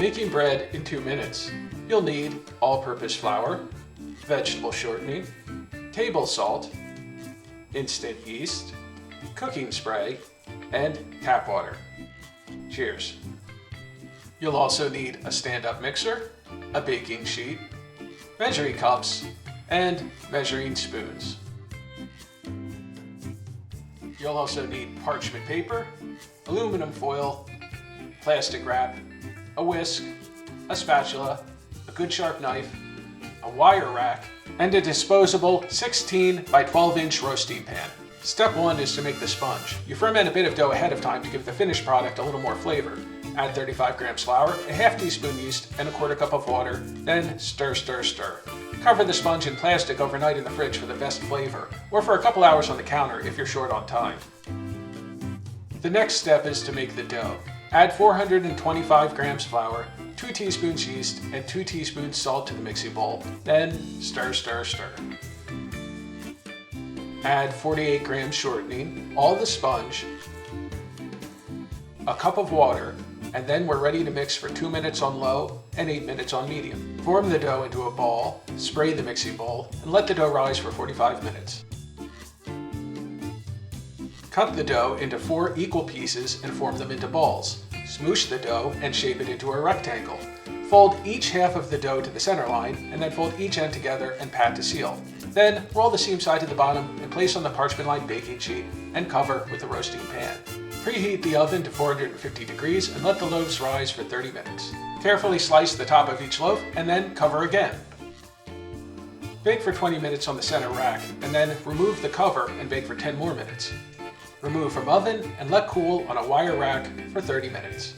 Making bread in 2 minutes. You'll need all-purpose flour, vegetable shortening, table salt, instant yeast, cooking spray, and tap water. Cheers. You'll also need a stand-up mixer, a baking sheet, measuring cups, and measuring spoons. You'll also need parchment paper, aluminum foil, plastic wrap, a whisk, a spatula, a good sharp knife, a wire rack, and a disposable 16 by 12 inch roasting pan. Step 1 is to make the sponge. You ferment a bit of dough ahead of time to give the finished product a little more flavor. Add 35 grams flour, a half teaspoon yeast, and a quarter cup of water, then stir, stir, stir. Cover the sponge in plastic overnight in the fridge for the best flavor, or for a couple hours on the counter if you're short on time. The next step is to make the dough. Add 425 grams flour, 2 teaspoons yeast, and 2 teaspoons salt to the mixing bowl. Then stir, stir, stir. Add 48 grams shortening, all the sponge, a cup of water, and then we're ready to mix for 2 minutes on low and 8 minutes on medium. Form the dough into a ball, spray the mixing bowl, and let the dough rise for 45 minutes. Cut the dough into 4 equal pieces and form them into balls. Smoosh the dough and shape it into a rectangle. Fold each half of the dough to the center line, and then fold each end together and pat to seal. Then roll the seam side to the bottom and place on the parchment-lined baking sheet and cover with a roasting pan. Preheat the oven to 450 degrees and let the loaves rise for 30 minutes. Carefully slice the top of each loaf and then cover again. Bake for 20 minutes on the center rack and then remove the cover and bake for 10 more minutes. Remove from oven and let cool on a wire rack for 30 minutes.